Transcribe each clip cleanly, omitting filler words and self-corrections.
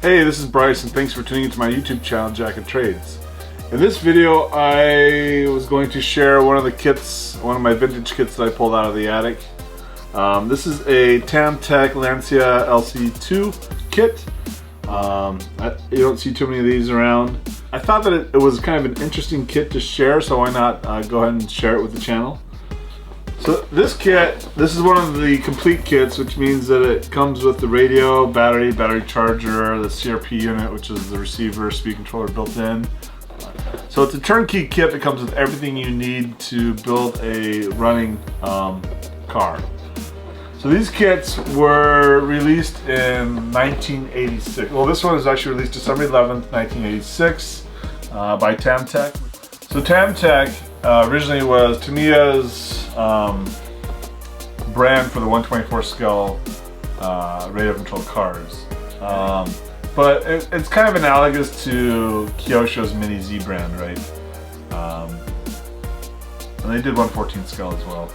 Hey, this is Bryce and thanks for tuning into my YouTube channel, Jacket Trades. In this video, I was going to share one of the kits, one of my vintage kits that I pulled out of the attic. This is a Tamtech Lancia LC2 kit. You don't see too many of these around. I thought that it was kind of an interesting kit to share, so why not go ahead and share it with the channel. So this kit, this is one of the complete kits, which means that it comes with the radio, battery charger, the CRP unit, which is the receiver, speed controller built in. So it's a turnkey kit that comes with everything you need to build a running car. So these kits were released in 1986. Well, this one was actually released December 11th, 1986 by Tamtech. So Tamtech originally was Tamiya's brand for the 124 scale radio controlled cars. But it's kind of analogous to Kyosho's Mini Z brand, right? And they did 114 scale as well.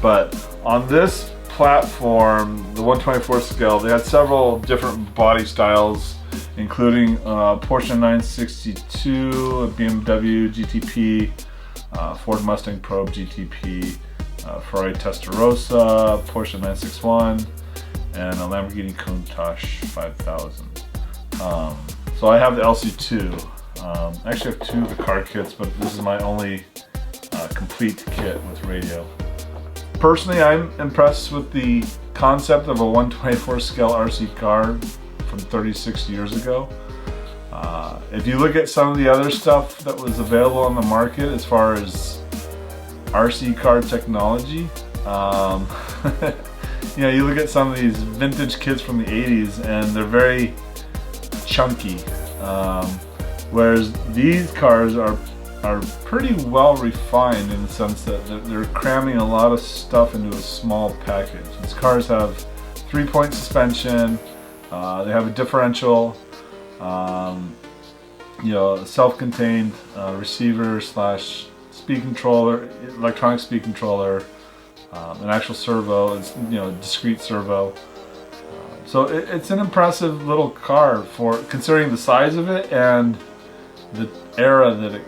But on this platform, the 124 scale, they had several different body styles, including Porsche 962, a BMW GTP, Ford Mustang Probe GTP, Ferrari Testarossa, Porsche 961, and a Lamborghini Countach 5000. So I have the LC2. I actually have two of the car kits, but this is my only complete kit with radio. Personally, I'm impressed with the concept of a 124 scale RC car from 36 years ago. If you look at some of the other stuff that was available on the market as far as RC car technology, you know, you look at some of these vintage kits from the 80s and they're very chunky, whereas these cars are pretty well refined in the sense that they're cramming a lot of stuff into a small package. These cars have 3-point suspension, they have a differential, you know, a self-contained receiver slash speed controller, electronic speed controller, an actual servo, it's, you know, discrete servo. So it's an impressive little car for considering the size of it and the era that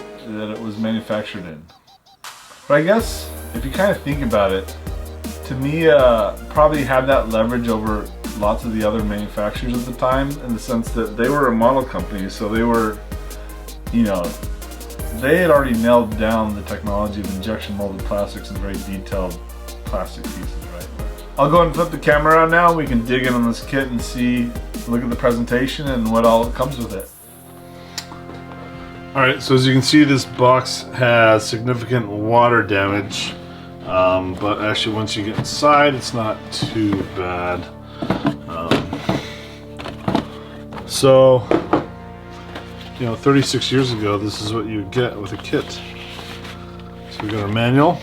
it was manufactured in. But I guess if you kind of think about it, Tamiya probably had that leverage over lots of the other manufacturers at the time in the sense that they were a model company, so they were, you know, they had already nailed down the technology of injection molded plastics and very detailed plastic pieces, right? I'll go ahead and flip the camera around now. We can dig in on this kit and see, look at the presentation and what all comes with it. Alright, so as you can see, this box has significant water damage, but actually once you get inside it's not too bad. So, you know, 36 years ago this is what you would get with a kit. So we got our manual.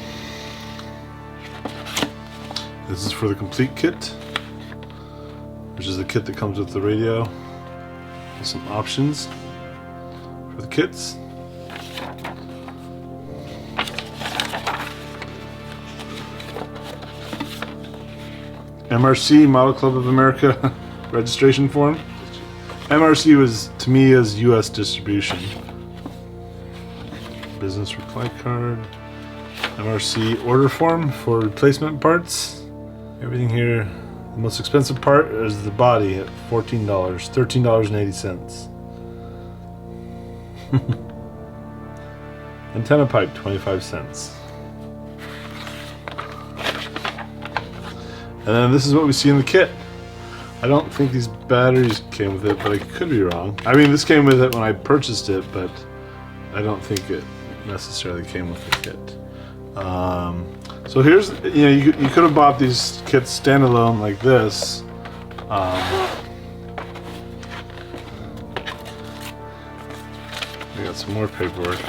This is for the complete kit, which is the kit that comes with the radio with some options for the kits. MRC, Model Club of America registration form. MRC was Tamiya's US distribution. Business reply card. MRC order form for replacement parts. Everything here. The most expensive part is the body at $14, $13.80. Antenna pipe, 25 cents. And then this is what we see in the kit. I don't think these batteries came with it, but I could be wrong. I mean, this came with it when I purchased it, but I don't think it necessarily came with the kit. So here's, you know, you could have bought these kits standalone like this. We got some more paperwork.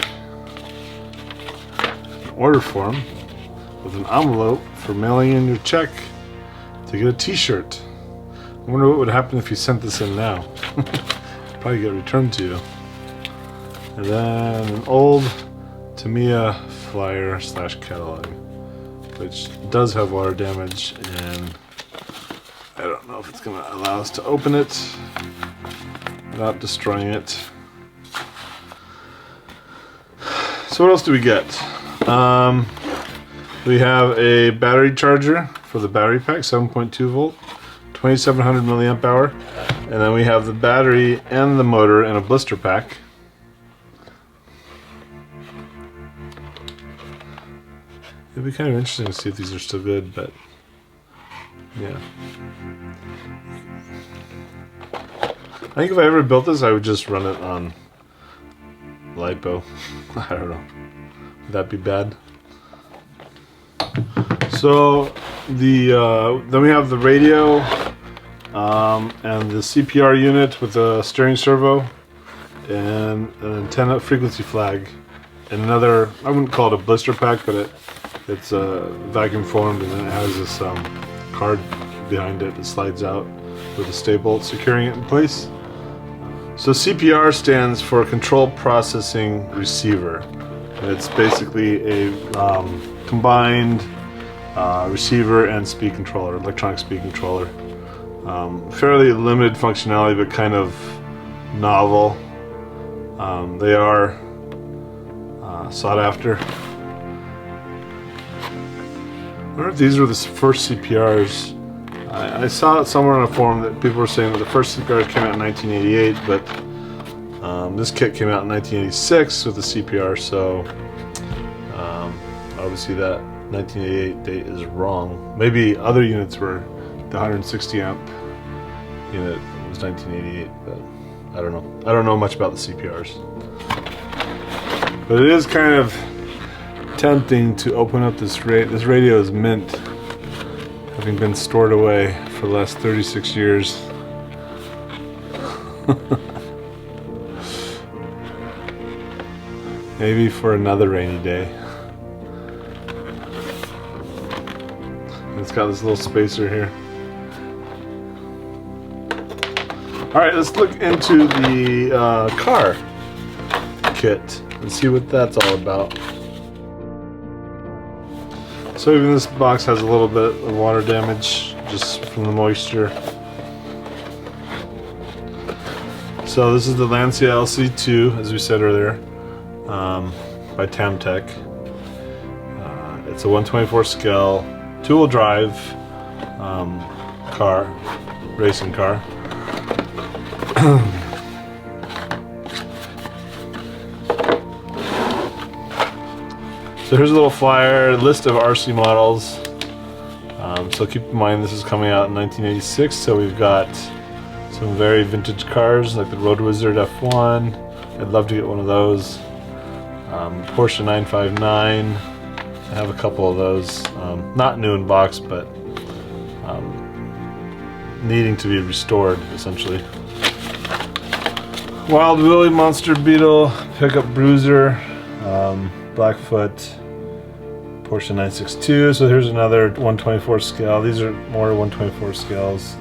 An order form with an envelope for mailing in your check to get a t-shirt. I wonder what would happen if you sent this in now. Probably get returned to you. And then an old Tamiya flyer slash catalog, which does have water damage and I don't know if it's going to allow us to open it without destroying it. So what else do we get? We have a battery charger for the battery pack, 7.2 volt, 2700 milliamp hour. And then we have the battery and the motor in a blister pack. It'd be kind of interesting to see if these are still good, but yeah. I think if I ever built this, I would just run it on LiPo. I don't know. Would that be bad? So then we have the radio and the CPR unit with a steering servo and an antenna frequency flag and another, I wouldn't call it a blister pack, but it's vacuum formed, and then it has this card behind it that slides out with a staple securing it in place. So CPR stands for Control Processing Receiver. And it's basically a combined receiver and speed controller, electronic speed controller. Fairly limited functionality, but kind of novel. They are sought after. I wonder if these were the first CPRs. I saw it somewhere on a forum that people were saying that the first CPRs came out in 1988, but this kit came out in 1986 with the CPR, so obviously that 1988 date is wrong. Maybe other units were, the 160 amp unit was 1988, but I don't know. I don't know much about the CPRs. But it is kind of tempting to open up this radio. This radio is mint, having been stored away for the last 36 years. Maybe for another rainy day. It's got this little spacer here. Alright, let's look into the car kit and see what that's all about. So even this box has a little bit of water damage just from the moisture. So this is the Lancia LC2, as we said earlier, by Tamtech. It's a 1/24 scale, two-wheel drive car, racing car. So here's a little flyer, list of RC models. So keep in mind this is coming out in 1986, so we've got some very vintage cars like the Road Wizard F1. I'd love to get one of those. Porsche 959. I have a couple of those. Not new in box, but needing to be restored, essentially. Wild Willie Monster Beetle, Pickup Bruiser, Blackfoot, Porsche 962. So here's another 1/24 scale. These are more 1/24 scales.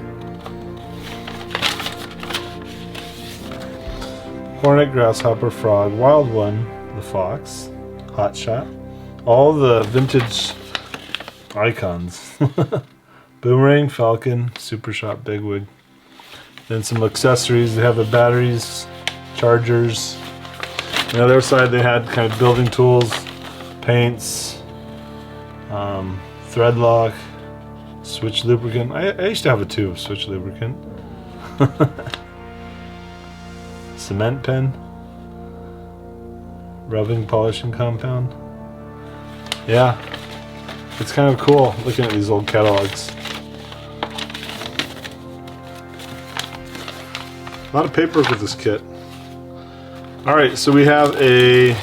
Hornet, Grasshopper, Frog, Wild One, the Fox, Hot Shot. All the vintage icons. Boomerang, Falcon, Super Shot, Bigwig. Then some accessories. They have the batteries, chargers. On the other side they had kind of building tools, paints, thread lock, switch lubricant. I used to have a tube of switch lubricant. Cement pen, rubbing polishing compound. Yeah, it's kind of cool looking at these old catalogs. A lot of paperwork with this kit. Alright, so we have a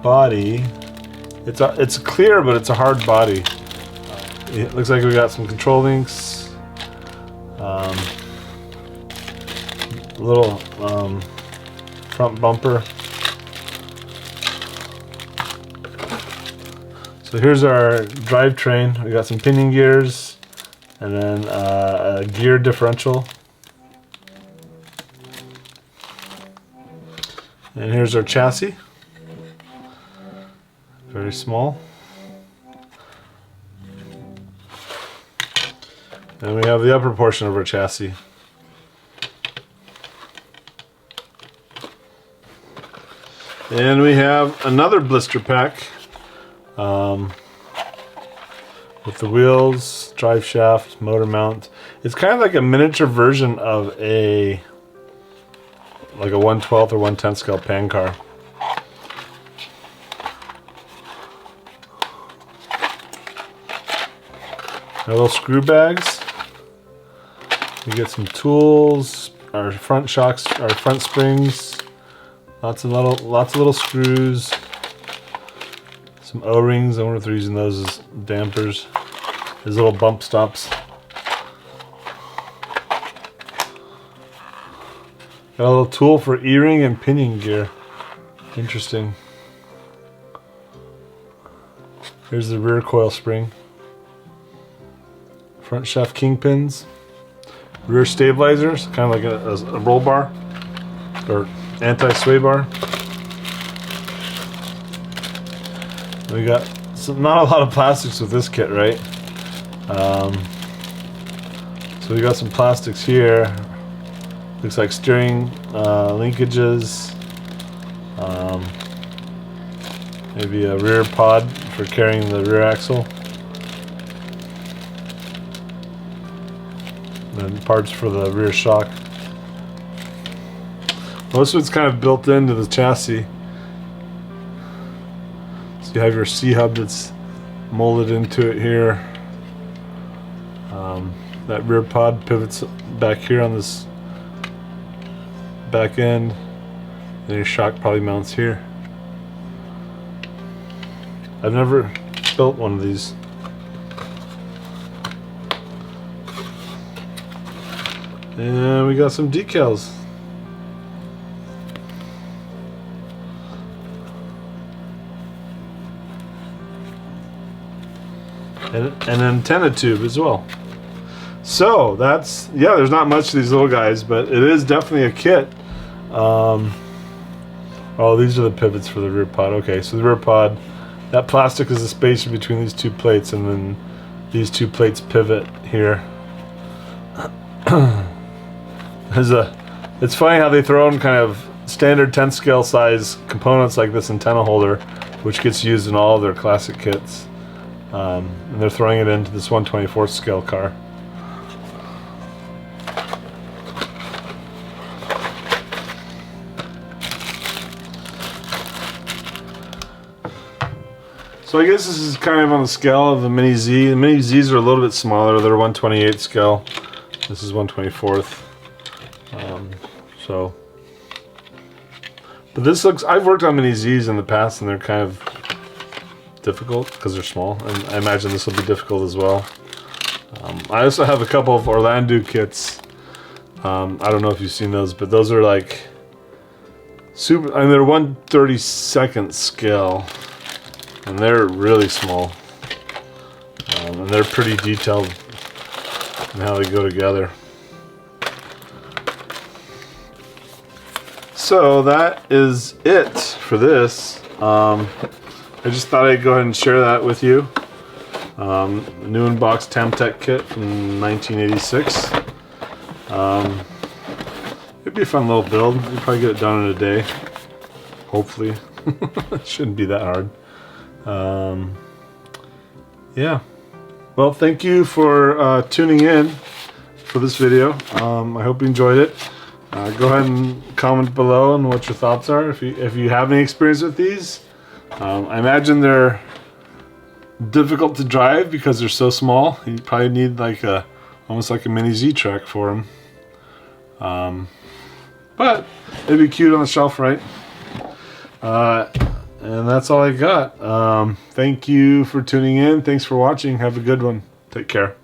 body. It's clear, but it's a hard body. It looks like we got some control links. Little front bumper. So here's our drivetrain. We got some pinion gears, and then a gear differential. And here's our chassis. Very small. And we have the upper portion of our chassis. And we have another blister pack with the wheels, drive shaft, motor mount. It's kind of like a miniature version of a 1/12 or 1/10 scale pan car. Our little screw bags. We get some tools, our front shocks, our front springs, lots of little screws, some O-rings. I wonder if they're using those as dampers. These little bump stops. Got a little tool for E-ring and pinion gear. Interesting. Here's the rear coil spring. Front shaft kingpins. Rear stabilizers, kind of like a roll bar or anti-sway bar. We got not a lot of plastics with this kit, right? So we got some plastics here. Looks like steering linkages. Maybe a rear pod for carrying the rear axle. And parts for the rear shock. Most of it's kind of built into the chassis. So you have your C-hub that's molded into it here. That rear pod pivots back here on this back end. And your shock probably mounts here. I've never built one of these. And we got some decals. And an antenna tube as well. So that's, yeah, there's not much to these little guys, but it is definitely a kit. Oh, these are the pivots for the rear pod. Okay, so the rear pod, that plastic is the spacer between these two plates, and then these two plates pivot here. It's funny how they throw in kind of standard 10 scale size components like this antenna holder, which gets used in all of their classic kits. And they're throwing it into this 1/24 scale car. So I guess this is kind of on the scale of the Mini Z. The Mini Zs are a little bit smaller. They're 1/28 scale. This is 1/24. But this looks, I've worked on Mini Zs in the past and they're kind of difficult because they're small, and I imagine this will be difficult as well. I also have a couple of Orlando kits. I don't know if you've seen those, but those are like super, I mean, they're 1/32 scale and they're really small. And they're pretty detailed in how they go together. So that is it for this. I just thought I'd go ahead and share that with you. New in-box Tamtech kit from 1986. It'd be a fun little build. We'll probably get it done in a day. Hopefully. It shouldn't be that hard. Yeah. Well, thank you for tuning in for this video. I hope you enjoyed it. Go ahead and comment below on what your thoughts are if you have any experience with these. I imagine they're difficult to drive because they're so small. You probably need like almost like a Mini Z track for them. But it'd be cute on the shelf, right? And that's all I got. Thank you for tuning in. Thanks for watching. Have a good one. Take care.